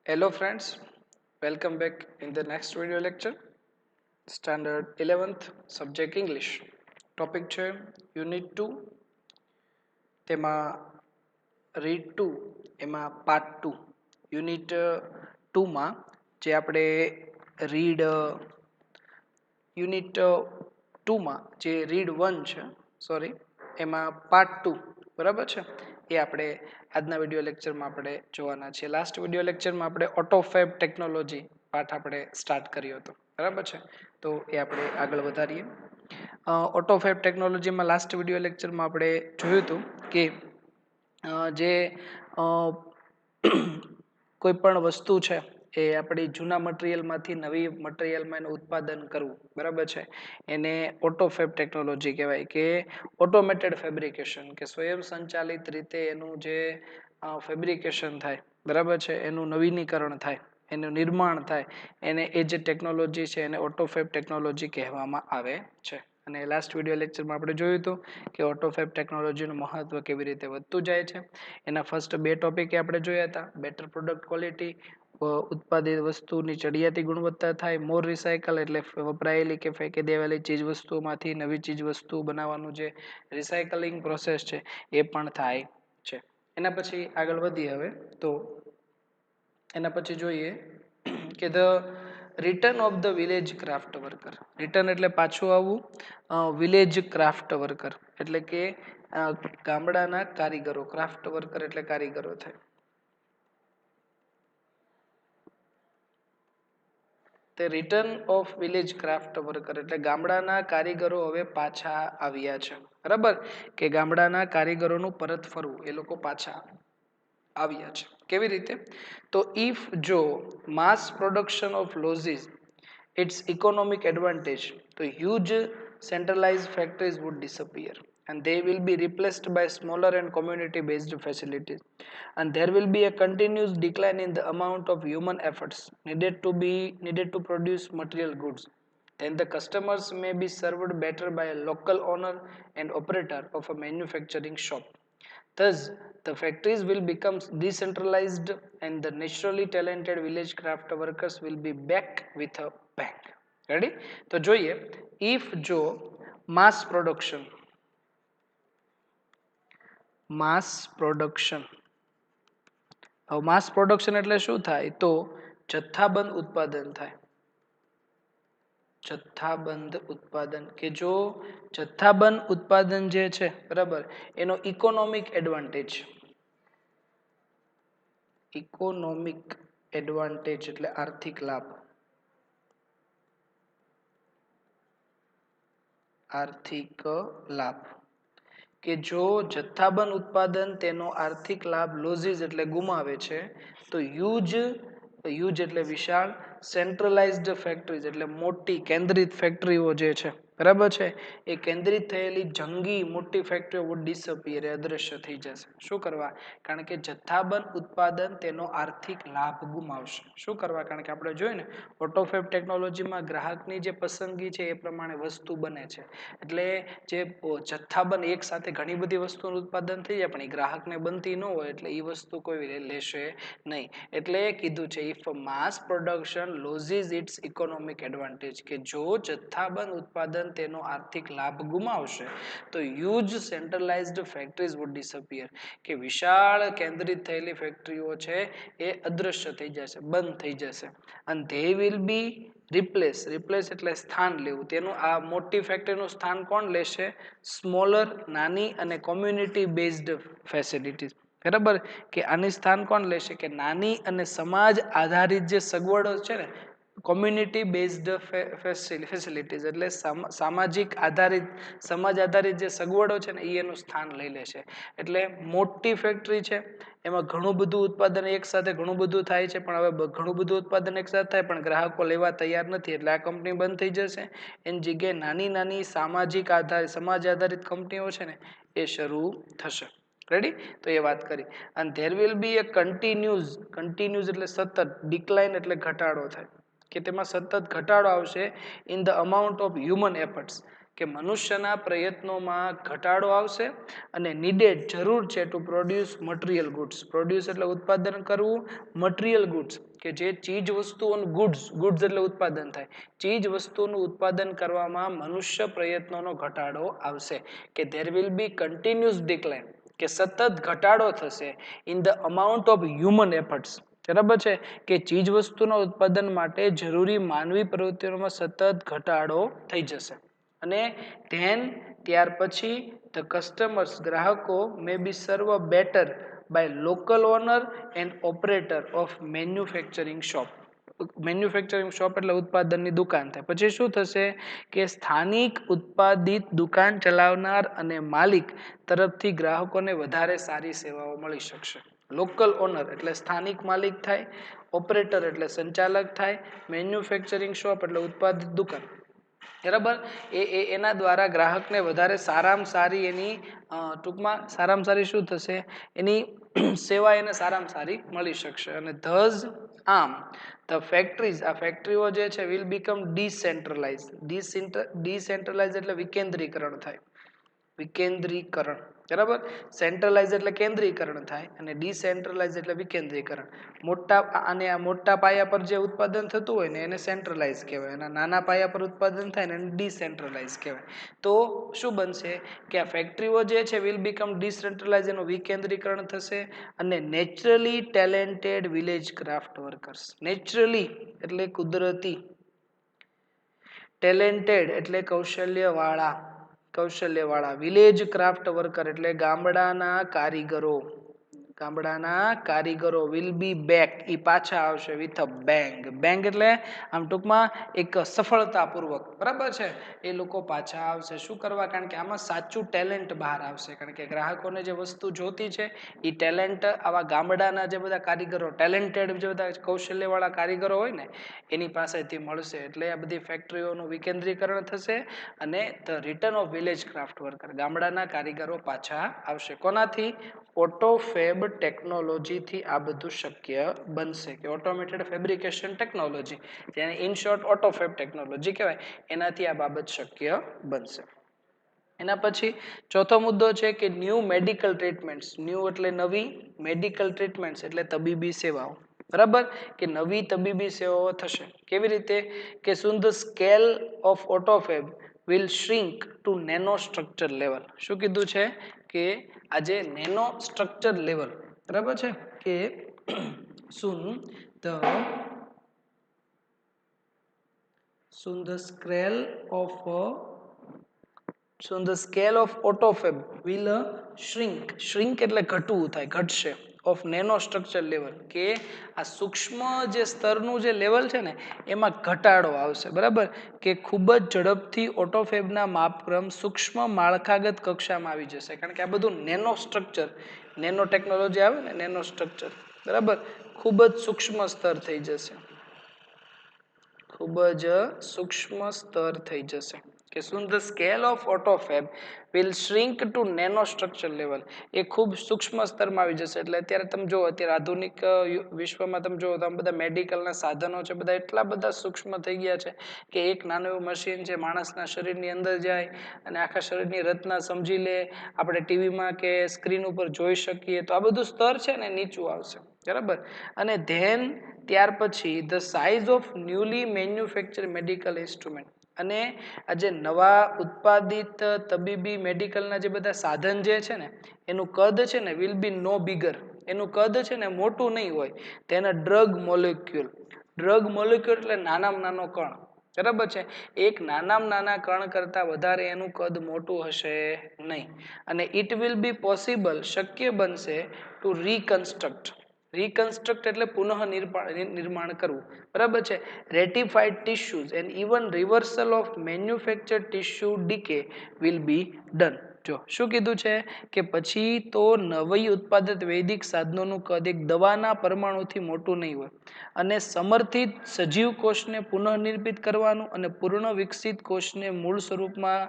Hello friends, welcome back in the next video lecture. Standard 11th subject English. Topic છે Unit 2 તેમાં read 2 એમાં part 2 unit 2 માં જે આપણે રીડ યુનિટ 2 માં જે રીડ 1 છે સોરી એમાં પાર્ટ 2 બરાબર છે એ આપણે આજના વિડિયો લેક્ચરમાં આપણે જોવાના છે. લાસ્ટ વિડિયો લેક્ચરમાં આપણે ઓટોફેબ ટેકનોલોજી પાઠ આપણે સ્ટાર્ટ કર્યો હતો બરાબર છે તો એ આપણે આગળ વધારીએ. ઓટોફેબ ટેકનોલોજીમાં લાસ્ટ વિડિયો લેક્ચરમાં આપણે જોયું હતું કે જે કોઈ પણ વસ્તુ છે એ આપણી જૂના મટીરિયલમાંથી નવી મટીરિયલમાં એનું ઉત્પાદન કરવું બરાબર છે એને ઓટોફેબ ટેકનોલોજી કહેવાય કે ઓટોમેટેડ ફેબ્રિકેશન કે સ્વયં સંચાલિત રીતે એનું જે ફેબ્રિકેશન થાય બરાબર છે એનું નવીનીકરણ થાય એનું નિર્માણ થાય એને એ જે ટેકનોલોજી છે એને ઓટોફેબ ટેકનોલોજી કહેવામાં આવે છે. અને લાસ્ટ વિડિયો લેક્ચરમાં આપણે જોયું હતું કે ઓટોફેબ ટેકનોલોજીનું મહત્વ કેવી રીતે વધતું જાય છે. એના ફર્સ્ટ બે ટોપિક આપણે જોયા હતા. બેટર પ્રોડક્ટ ક્વોલિટી, ઉત્પાદિત વસ્તુની ચડિયાતી ગુણવત્તા થાય. મોર રિસાયકલ એટલે વપરાયેલી કે ફેંકી દેવાયેલી ચીજ વસ્તુઓમાંથી નવી ચીજ વસ્તુ બનાવવાનું જે રિસાયકલિંગ પ્રોસેસ છે એ પણ થાય છે. એના પછી આગળ વધીએ હવે તો એના પછી જોઈએ કે the return of the village craft worker. Return એટલે પાછું આવવું. વિલેજ ક્રાફ્ટ વર્કર એટલે કે ગામડાના કારીગરો. ક્રાફ્ટ વર્કર એટલે કારીગરો થાય. તે return of village craft worker એટલે ગામડાના કારીગરો હવે પાછા આવ્યા છે બરાબર કે ગામડાના કારીગરોનું પરત ફરવું એ લોકો પાછા આવ્યા છે. કેવી રીતે? તો ઇફ જો mass production of loses its economic advantage, તો huge centralized factories would disappear and they will be replaced by smaller and community based facilities, and there will be a continuous decline in the amount of human efforts needed to produce material goods. Then the customers may be served better by a local owner and operator of a manufacturing shop. Thus, the factories will become decentralized and the naturally talented village craft workers will be back with a bang. Ready? તો જોઈએ if જો mass production હવે માસ production એટલે શું થાય તો જથ્થાબંધ ઉત્પાદન થાય. જથ્થાબંધ ઉત્પાદન કે જો જથ્થાબંધ ઉત્પાદન જે છે બરાબર એનો ઇકોનોમિક એડવાન્ટેજ એટલે આર્થિક લાભ કે જો જથ્થાબંધ ઉત્પાદન તેનો આર્થિક લાભ લોઝીસ એટલે ગુમાવે છે તો હ્યુજ એટલે વિશાળ સેન્ટ્રલાઇઝ્ડ ફેક્ટરીઝ એટલે મોટી કેન્દ્રિત ફેક્ટરીઓ જે છે બરાબર છે એ કેન્દ્રિત થયેલી જંગી મોટી ફેક્ટરીઓ વુડ ડિસઅપિયર અદ્રશ્ય થઈ જશે. શું કરવા? કારણ કે જથ્થાબંધ ઉત્પાદન તેનો આર્થિક લાભ ગુમાવશે. શું કરવા? કારણ કે આપણે જોઈએ ને ઓટોફેબ ટેકનોલોજીમાં ગ્રાહકની જે પસંદગી છે એ પ્રમાણે વસ્તુ બને છે એટલે જે જથ્થાબંધ એક સાથે ઘણી બધી વસ્તુનું ઉત્પાદન થઈ જાય પણ એ ગ્રાહકને બનતી ન હોય એટલે એ વસ્તુ કોઈ લેશે નહીં. એટલે કીધું છે if mass production loses its economic advantage કે જો જથ્થાબંધ ઉત્પાદન તેનો આર્થિક લાભ ગુમાવશે તો huge centralized factories would disappear કે વિશાળ કેન્દ્રિત થયેલી ફેક્ટરીઓ છે એ અદ્રશ્ય થઈ જશે, બંધ થઈ જશે. and they will be replace એટલે સ્થાન લેવું. તેનું આ મોટી ફેક્ટરીનું સ્થાન કોણ લેશે? સ્મોલર નાની અને કોમ્યુનિટી બેઝડ ફેસિલિટીઝ. બરાબર કે આની સ્થાન કોણ લેશે કે નાની અને સમાજ આધારિત જે સગવડો છે ને કોમ્યુનિટી બેઝડ ફેસિલિટીઝ એટલે સામાજિક આધારિત સમાજ આધારિત જે સગવડો છે ને એ એનું સ્થાન લઈ લેશે. એટલે મોટી ફેક્ટરી છે એમાં ઘણું બધું ઉત્પાદન એક સાથે ઘણું બધું થાય છે પણ હવે ઘણું બધું ઉત્પાદન એક સાથે થાય પણ ગ્રાહકો લેવા તૈયાર નથી એટલે આ કંપની બંધ થઈ જશે. એની જગ્યાએ નાની સમાજ આધારિત કંપનીઓ છે ને એ શરૂ થશે. રેડી? તો એ વાત કરી. and there will be a continuous એટલે સતત, decline એટલે ઘટાડો થાય કે તેમાં સતત ઘટાડો આવશે in the amount of human efforts કે મનુષ્યના પ્રયત્નોમાં ઘટાડો આવશે અને નીડેડ જરૂર છે to produce material goods. Produce એટલે ઉત્પાદન કરવું, મટીરિયલ ગુડ્સ કે જે ચીજ વસ્તુઓનું ગુડ્સ એટલે ઉત્પાદન થાય, ચીજ વસ્તુનું ઉત્પાદન કરવામાં મનુષ્ય પ્રયત્નોનો ઘટાડો આવશે, કે there will be continuous decline, કે સતત ઘટાડો થશે in the amount of human efforts. બરાબર છે, કે ચીજ વસ્તુના ઉત્પાદન માટે જરૂરી માનવી પ્રવૃત્તિઓમાં સતત ઘટાડો થઈ જશે. અને ત્યાર પછી the customers ગ્રાહકો may be served better by local owner and operator of manufacturing shop. Manufacturing shop એટલે ઉત્પાદનની દુકાન થાય. પછી શું થશે કે સ્થાનિક ઉત્પાદિત દુકાન ચલાવનાર અને માલિક તરફથી ગ્રાહકોને વધારે સારી સેવાઓ મળી શકશે. લોકલ ઓનર એટલે સ્થાનિક માલિક થાય, ઓપરેટર એટલે સંચાલક થાય, મેન્યુફેક્ચરિંગ શોપ એટલે ઉત્પાદિત દુકાન. બરાબર, એના દ્વારા ગ્રાહકને વધારે સારામાં સારી એની ટૂંકમાં સારામાં સારી શું થશે, એની સેવા એને સારામાં સારી મળી શકશે. અને ધસ આમ ધ ફેક્ટરીઝ, આ ફેક્ટરીઓ જે છે વિલ બીકમ ડિસેન્ટ્રલાઇઝ. ડિસેન્ટ્રલાઇઝ એટલે વિકેન્દ્રીકરણ થાય, વિકેન્દ્રીકરણ. બરાબર, સેન્ટ્રલાઇઝ એટલે કેન્દ્રીકરણ થાય અને ડિસેન્ટ્રલાઇઝ એટલે વિકેન્દ્રીકરણ. મોટા પાયા પર જે ઉત્પાદન થતું હોય ને એને સેન્ટ્રલાઇઝ કહેવાય, અને નાના પાયા પર ઉત્પાદન થાય ને એને ડિસેન્ટ્રલાઇઝ કહેવાય. તો શું બનશે કે આ ફેક્ટરીઓ જે છે વિલ બીકમ ડિસેન્ટ્રલાઇઝ, એનું વિકેન્દ્રીકરણ થશે. અને naturally talented village craft workers, naturally એટલે કુદરતી, ટેલેન્ટેડ એટલે કૌશલ્યવાળા, વિલેજ ક્રાફ્ટ વર્કર એટલે ગામડાના કારીગરો વિલ બી બેક, ઈ પાછા આવશે વિથ અ બેંગ. બેંગ એટલે આમ ટૂંકમાં એક સફળતાપૂર્વક. બરાબર છે, એ લોકો પાછા આવશે. શું કરવા? કારણ કે આમાં સાચું ટેલેન્ટ બહાર આવશે, કારણ કે ગ્રાહકોને જે વસ્તુ જોતી છે એ ટેલેન્ટ આવા ગામડાના જે બધા કારીગરો, ટેલેન્ટેડ જે બધા કૌશલ્યવાળા કારીગરો હોય ને એની પાસેથી મળશે. એટલે આ બધી ફેક્ટરીઓનું વિકેન્દ્રીકરણ થશે અને the return of village craft worker, ગામડાના કારીગરો પાછા આવશે. કોનાથી? ઓટોફેબ ટેકનોલોજીથી આ બધું શક્ય બનશે, કે ઓટોમેટેડ ફેબ્રિકેશન ટેકનોલોજી, જેને ઇન શોર્ટ ઓટોફેબ ટેકનોલોજી કહેવાય, એનાથી આ બાબત શક્ય બનશે. એના પછી ચોથો મુદ્દો છે કે ન્યૂ મેડિકલ ટ્રીટમેન્ટ્સ. ન્યૂ એટલે નવી, મેડિકલ ટ્રીટમેન્ટ્સ એટલે તબીબી સેવાઓ. બરાબર, કે નવી તબીબી સેવાઓ થશે. કેવી રીતે? કે soon the scale of autophagy will shrink to nano structure level. શું કીધું છે કે આજે નેનો સ્ટ્રક્ચર લેવલ, બરાબર છે, કે soon the scale of autophagy will shrink એટલે ઘટવું થાય, ઘટશે, of nano structure level, કે આ સૂક્ષ્મ જે સ્તરનું જે લેવલ છે ને એમાં ઘટાડો આવશે. બરાબર, કે ખૂબ જ ઝડપથી ઓટોફેબના માપક્રમ સૂક્ષ્મ માળખાગત કક્ષામાં આવી જશે, કારણ કે આ બધું નેનો સ્ટ્રક્ચર, નેનો ટેકનોલોજી આવે ને, નેનો સ્ટ્રક્ચર. બરાબર, ખૂબ જ સૂક્ષ્મ સ્તર થઈ જશે, ખૂબ જ સૂક્ષ્મ સ્તર થઈ જશે. કે soon the scale of autophagy will shrink to nano structure level, એ ખૂબ સૂક્ષ્મ સ્તરમાં આવી જશે. એટલે અત્યારે તમે જુઓ, અત્યારે આધુનિક વિશ્વમાં તમે જુઓ તો બધા મેડિકલના સાધનો છે, બધા એટલા બધા સૂક્ષ્મ થઈ ગયા છે કે એક નાનું એવું મશીન છે, માણસના શરીરની અંદર જાય અને આખા શરીરની રચના સમજી લે, આપણે ટીવીમાં કે સ્ક્રીન ઉપર જોઈ શકીએ. તો આ બધું સ્તર છે ને નીચું આવશે. બરાબર, અને ત્યાર પછી the size of newly manufacture medical instrument, અને આ જે નવા ઉત્પાદિત તબીબી મેડિકલના જે બધા સાધન જે છે ને એનું કદ છે ને વિલ બી નો બિગર, એનું કદ છે ને મોટું નહીં હોય. તેના ડ્રગ મોલેક્યુલ એટલે નાનામાં નાનો કણ. બરાબર છે, એક નાનામાં નાના કણ કરતા વધારે એનું કદ મોટું હશે નહીં. અને ઇટ વિલ બી પોસિબલ, શક્ય બનશે ટુ રિકન્સ્ટ્રક્ટ એટલે પુનઃ નિર્માણ કરવું. બરાબર છે, ratified tissues and even reversal of manufactured tissue decay will be done. જો શું કીધું છે કે પછી તો નવી ઉત્પાદિત વૈદિક સાધનોનું કદ એક દવાના પરમાણુથી મોટું નહીં હોય, અને સમર્થિત સજીવ કોષને પુનઃનિર્મિત કરવાનું અને પૂર્ણ વિકસિત કોષને મૂળ સ્વરૂપમાં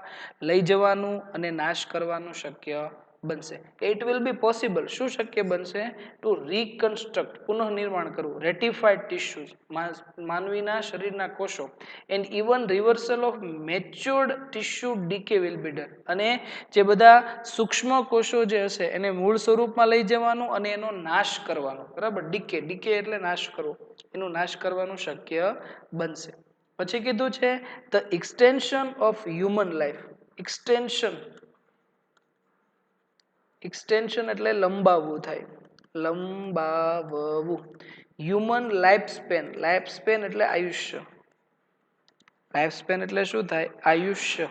લઈ જવાનું અને નાશ કરવાનું શક્ય બનશે. ઇટ વિલ બી પોસિબલ, શું શક્ય બનશે? ટુ રિકન્સ્ટ્રક્ટ, પુનઃનિર્માણ કરવું, રેટિફાઈડ ટિશ્યુઝ, માનવીના શરીરના કોષો, and even reversal of matured tissue decay will be done. અને જે બધા સૂક્ષ્મ કોષો જે હશે એને મૂળ સ્વરૂપમાં લઈ જવાનું અને એનો નાશ કરવાનો, બરાબર. ડીકે, ડીકે એટલે નાશ કરવો, એનો નાશ કરવાનું શક્ય બનશે. પછી કીધું છે the extension of human life. Extension, extension એટલે લંબાવવું થાય, લંબાવવું. Human life span, life span એટલે આયુષ્ય, લાઈફ સ્પેન એટલે શું થાય? આયુષ્ય,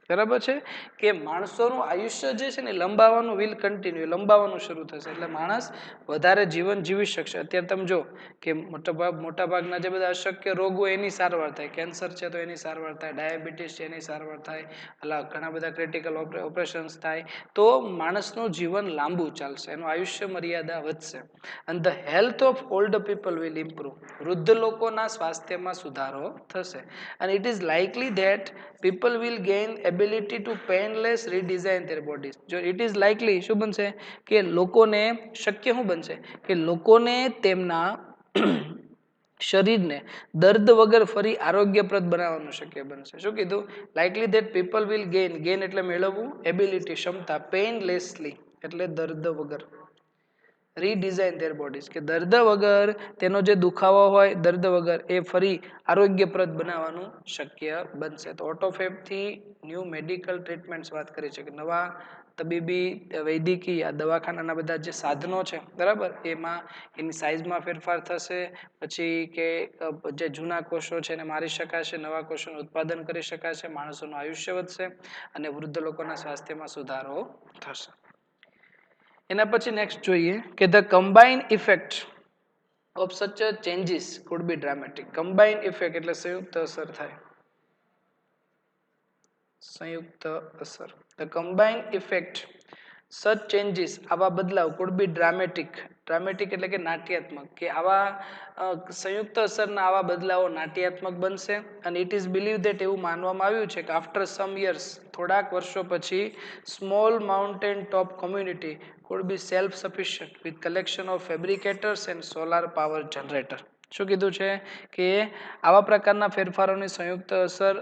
બરાબર છે. કે માણસોનું આયુષ્ય જે છે ને લંબાવવાનું વિલ કન્ટિન્યુ, લંબાવવાનું શરૂ થશે, એટલે માણસ વધારે જીવન જીવી શકશે. અત્યારે તમે જો કે મોટા ભાગના જે બધા અશક્ય રોગો એની સારવાર થાય, કેન્સર છે તો એની સારવાર થાય, ડાયાબિટીસ છે એની સારવાર થાય, અલા ઘણા બધા ક્રિટિકલ ઓપરેશન્સ થાય, તો માણસનું જીવન લાંબુ ચાલશે, એનું આયુષ્ય મર્યાદા વધશે. અને the health of old people will improve, વૃદ્ધ લોકોના સ્વાસ્થ્યમાં સુધારો થશે. અને it is likely that people will gain ability to painless redesign their bodies. જો it is likely શું બનશે? કે લોકોને શક્ય શું બનશે? કે લોકોને તેમના શરીરને દર્દ વગર ફરી આરોગ્યપ્રદ બનાવવાનું શક્ય બનશે. શું કીધું? Likely that people will gain એટલે મેળવવું, એબિલિટી ક્ષમતા, પેઇનલેસલી એટલે દર્દ વગર, રીડિઝાઇન ધેર બોડીઝ કે દર્દ વગર તેનો જે દુખાવો હોય દર્દ વગર એ ફરી આરોગ્યપ્રદ બનાવવાનું શક્ય બનશે. તો ઓટોફેબથી ન્યૂ મેડિકલ ટ્રીટમેન્ટ્સ વાત કરી છે કે નવા તબીબી વૈદ્યકીય દવાખાનાના બધા જે સાધનો છે, બરાબર, એમાં એની સાઇઝમાં ફેરફાર થશે. પછી કે જે જૂના કોષો છે એને મારી શકાશે, નવા કોષોનું ઉત્પાદન કરી શકાશે, માણસોનું આયુષ્ય વધશે અને વૃદ્ધ લોકોના સ્વાસ્થ્યમાં સુધારો થશે. એના પછી નેક્સ્ટ જોઈએ કે ધ કમ્બાઇન ઇફેક્ટ ઓફ સચ ચેન્જીસ કુડ બી ડ્રામેટિક. કમ્બાઇન ઇફેક્ટ એટલે સંયુક્ત અસર થાય, સંયુક્ત અસર. ધ કમ્બાઇન ઇફેક્ટ સચ ચેન્જીસ, આવા બદલાવ કુડ બી ડ્રામેટિક, ડ્રામેટિક એટલે કે નાટ્યાત્મક, કે આવા સંયુક્ત અસરના આવા બદલાવો નાટ્યાત્મક બનશે. અને ઇટ ઇઝ બિલીવ ધેટ, એવું માનવામાં આવ્યું છે કે આફ્ટર સમ યર્સ, થોડાક વર્ષો પછી, small mountain top community could be self sufficient with collection of fabricators and solar power generator. શું કીધું છે? કે આવા પ્રકારના ફેરફારોની સંયુક્ત અસર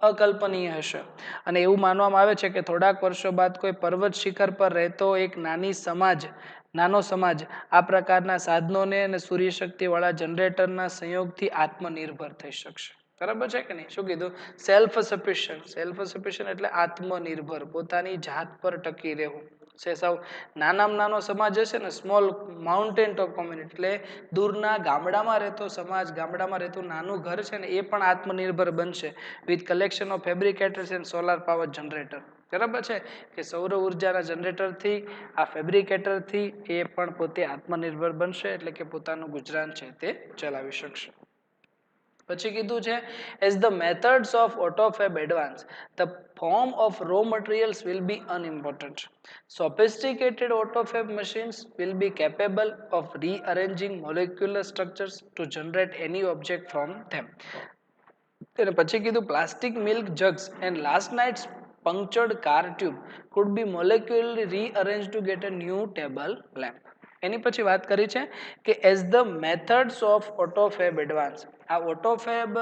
અકલ્પનીય હશે અને એવું માનવામાં આવે છે કે થોડાક વર્ષો બાદ કોઈ પર્વત શિખર પર રહેતો એક નાનો સમાજ આ પ્રકારના સાધનોને અને સૂર્યશક્તિ વાળા જનરેટરના સંયોગથી આત્મનિર્ભર થઈ શકશે. બરાબર છે કે નહીં? શું કીધું? સેલ્ફ સફિશિયન્ટ, સેલ્ફ સફિશિયન્ટ એટલે આત્મનિર્ભર, પોતાની જાત પર ટકી રહેવું છે. સૌ નાનામાં નાનો સમાજ હશે ને, સ્મોલ માઉન્ટેન ટોપ કોમ્યુનિટી એટલે દૂરના ગામડામાં રહેતો સમાજ, ગામડામાં રહેતું નાનું ઘર છે ને એ પણ આત્મનિર્ભર બનશે with collection of fabricators and solar power generator. બરાબર છે કે સૌર ઉર્જાના જનરેટરથી, આ ફેબ્રિકેટરથી એ પણ પોતે આત્મનિર્ભર બનશે, એટલે કે પોતાનું ગુજરાન છે તે ચલાવી શકશે. પછી કીધું છે as the methods of autofab advance, the form of raw materials will be unimportant. Sophisticated autofab machines will be capable of rearranging molecular structures to generate any object from them. અને પછી કીધું plastic milk jugs and last night's punctured car tube could be molecularly rearranged to get a new table lamp. એની પછી વાત કરી છે કે as the methods of autofab advance, આ autofab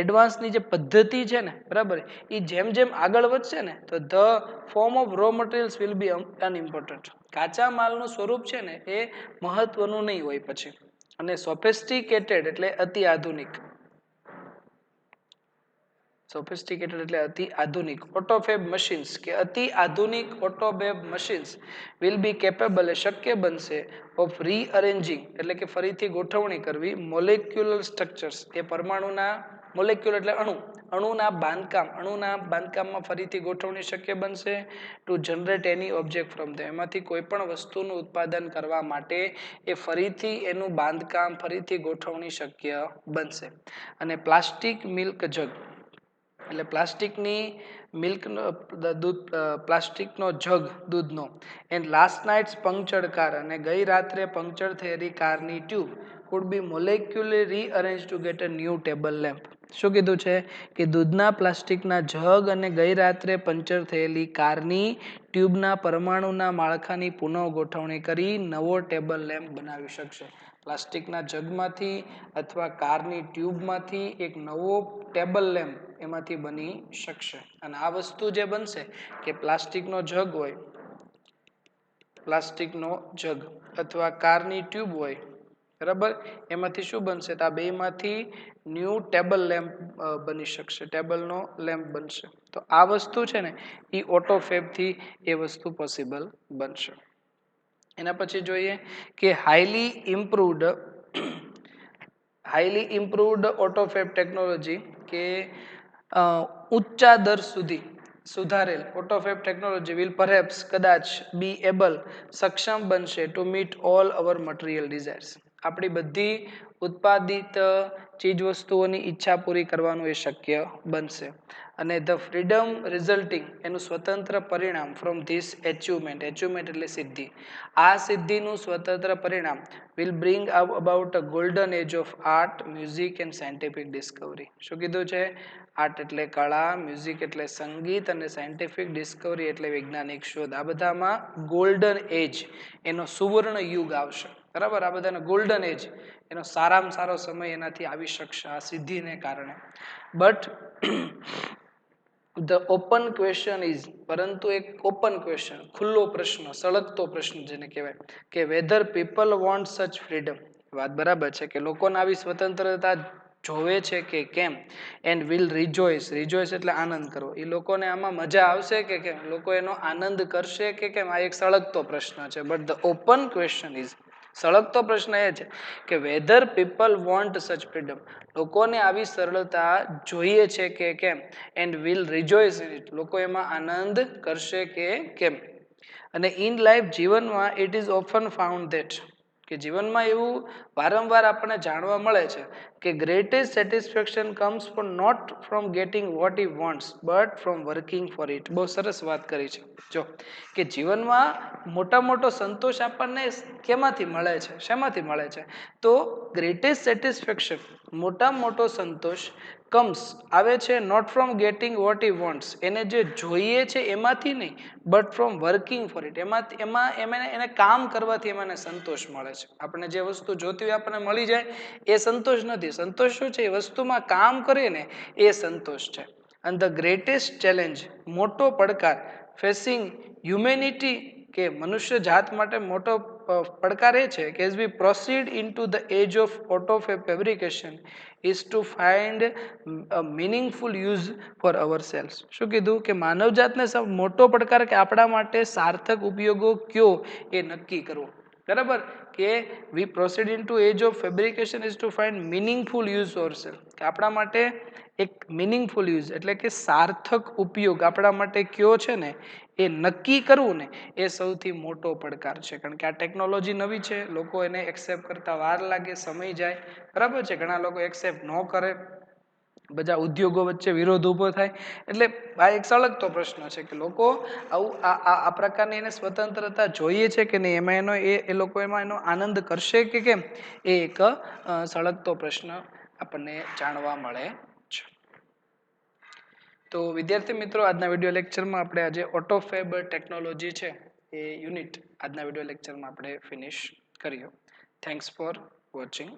advance ની જે પદ્ધતિ છે ને, બરાબર, એ જેમ જેમ આગળ વધશે ને તો the form of raw materials will be unimportant. કાચા માલનું સ્વરૂપ છે ને એ મહત્વનું નહીં હોય પછી. અને sophisticated એટલે અતિ આધુનિક, સોફિસ્ટિકેટેડ એટલે અતિ આધુનિક ઓટોફેબ મશીન્સ કે અતિ આધુનિક ઓટોફેબ મશીન્સ વિલ બી કેપેબલ, એ શક્ય બનશે, ઓફ રીઅરેન્જિંગ એટલે કે ફરીથી ગોઠવણી કરવી, મોલેક્યુલર સ્ટ્રક્ચર્સ એ પરમાણુના, મોલેક્યુલર એટલે અણુના બાંધકામમાં ફરીથી ગોઠવણી શક્ય બનશે, to generate any object from them, એમાંથી કોઈ પણ વસ્તુનું ઉત્પાદન કરવા માટે એ ફરીથી એનું બાંધકામ, ફરીથી ગોઠવણી શક્ય બનશે. અને પ્લાસ્ટિક મિલ્ક જગ એટલે પ્લાસ્ટિકની મિલ્ક દૂધ, પ્લાસ્ટિકનો જગ દૂધનો, એન્ડ લાસ્ટ નાઇટ્સ પંક્ચર્ડ કાર, અને ગઈ રાત્રે પંક્ચર થયેલી કારની tube could be molecularly rearranged to get a new table lamp. શું કીધું છે કે દૂધના પ્લાસ્ટિકના જગ અને ગઈ રાત્રે પંચર થયેલી કારની ટ્યુબના પરમાણુના માળખાની પુનઃ ગોઠવણી કરી નવો ટેબલ લેમ્પ બનાવી શકશે. પ્લાસ્ટિકના જગમાંથી અથવા કારની ટ્યુબમાંથી એક નવો ટેબલ લેમ્પ એમાંથી બની શકશે. અને આ વસ્તુ જે બનશે કે પ્લાસ્ટિકનો જગ હોય, પ્લાસ્ટિકનો જગ અથવા કારની ટ્યુબ હોય, બરાબર, એમાંથી શું બનશે? તો આ બેમાંથી ન્યૂ ટેબલ લેમ્પ બની શકશે, ટેબલનો લેમ્પ બનશે. તો આ વસ્તુ છે ને એ ઓટોફેબથી એ વસ્તુ પોસિબલ બનશે. એના પછી જોઈએ કે હાઈલી ઇમ્પ્રુવડ ઓટોફેબ ટેકનોલોજી, કે ઉચ્ચા દર સુધી સુધારેલ ઓટોફેબ ટેકનોલોજી વિલ પરહેપ્સ કદાચ બી એબલ સક્ષમ બનશે to meet all our material desires. આપણી બધી ઉત્પાદિત ચીજવસ્તુઓની ઈચ્છા પૂરી કરવાનું એ શક્ય બનશે. અને ધ ફ્રીડમ રિઝલ્ટિંગ, એનું સ્વતંત્ર પરિણામ ફ્રોમ ધીસ એચિવમેન્ટ એટલે સિદ્ધિ, આ સિદ્ધિનું સ્વતંત્ર પરિણામ will bring about a golden age of art, music and scientific discovery. શું કીધું છે? આર્ટ એટલે કળા, મ્યુઝિક એટલે સંગીત અને સાયન્ટિફિક ડિસ્કવરી એટલે વૈજ્ઞાનિક શોધ. આ બધામાં ગોલ્ડન એજ, એનો સુવર્ણ યુગ આવશે. બરાબર, આ બધાનો ગોલ્ડન એજ, એનો સારામાં સારો સમય એનાથી આવી શકશે આ સિદ્ધિને કારણે. But the open question is, પરંતુ એક ઓપન ક્વેશ્ચન, ખુલ્લો પ્રશ્ન, સળગતો પ્રશ્ન જેને કહેવાય, કે whether people want such freedom. વાત બરાબર છે કે લોકોને આવી સ્વતંત્રતા જોવે છે કે કેમ. એન્ડ વિલ રિજોઇસ એટલે આનંદ કરવો. એ લોકોને આમાં મજા આવશે કે કેમ, લોકો એનો આનંદ કરશે કે કેમ, આ એક સળગતો પ્રશ્ન છે. But the open question is, સળગતો પ્રશ્ન એ છે કે whether people want such freedom, લોકોને આવી સરળતા જોઈએ છે કે કેમ. And will rejoice in it, લોકો એમાં આનંદ કરશે કે કેમ. અને ઇન લાઈફ, જીવનમાં, it is often found that, કે જીવનમાં એવું વારંવાર આપણને જાણવા મળે છે કે greatest satisfaction comes from not from getting what he wants but from working for it. બહુ સરસ વાત કરી છે. જો કે જીવનમાં મોટો સંતોષ આપણને કેમાંથી મળે છે, શેમાંથી મળે છે? તો ગ્રેટેસ્ટ સેટિસ્ફેક્શન, મોટો સંતોષ, કમ્સ, આવે છે, not from getting what he wants, એને જે જોઈએ છે એમાંથી નહીં, but from working for it, એને કામ કરવાથી એમાં સંતોષ મળે છે. આપણે જે વસ્તુ જોતી હોય આપણને મળી જાય એ સંતોષ નથી. સંતોષ શું છે? એ વસ્તુમાં કામ કરીએ ને એ સંતોષ છે. અને ધ ગ્રેટેસ્ટ ચેલેન્જ, મોટો પડકાર, ફેસિંગ હ્યુમેનિટી, કે મનુષ્ય જાત માટે મોટો પડકાર એ છે કે as we proceed into the age of auto fabrication is to find a meaningful use for our cells. શું કીધું? કે માનવજાતને મોટો પડકાર કે આપણા માટે સાર્થક ઉપયોગો કયો એ નક્કી કરવો. બરાબર, કે we proceed into age of fabrication is to find meaningful use for cells, કે આપણા માટે એક મિનિંગફુલ યુઝ એટલે કે સાર્થક ઉપયોગ આપણા માટે કયો છે ને એ નક્કી કરવું ને એ સૌથી મોટો પડકાર છે. કારણ કે આ ટેકનોલોજી નવી છે, લોકો એને એક્સેપ્ટ કરતા વાર લાગે, સમય જાય. બરાબર છે, ઘણા લોકો એક્સેપ્ટ ન કરે, બધા ઉદ્યોગો વચ્ચે વિરોધ ઊભો થાય. એટલે આ એક સળગતો પ્રશ્ન છે કે લોકો આવું આ પ્રકારની એને સ્વતંત્રતા જોઈએ છે કે નહીં, એમાં એ લોકો એમાં એનો આનંદ કરશે કે કેમ, એ એક સળગતો પ્રશ્ન આપણને જાણવા મળે છે. તો વિદ્યાર્થી મિત્રો, આજના વિડીયો લેક્ચરમાં આપણે આજે ઓટોફેબ ટેકનોલોજી છે એ યુનિટ આજના વિડીયો લેક્ચરમાં આપણે ફિનિશ કર્યો. Thanks for watching.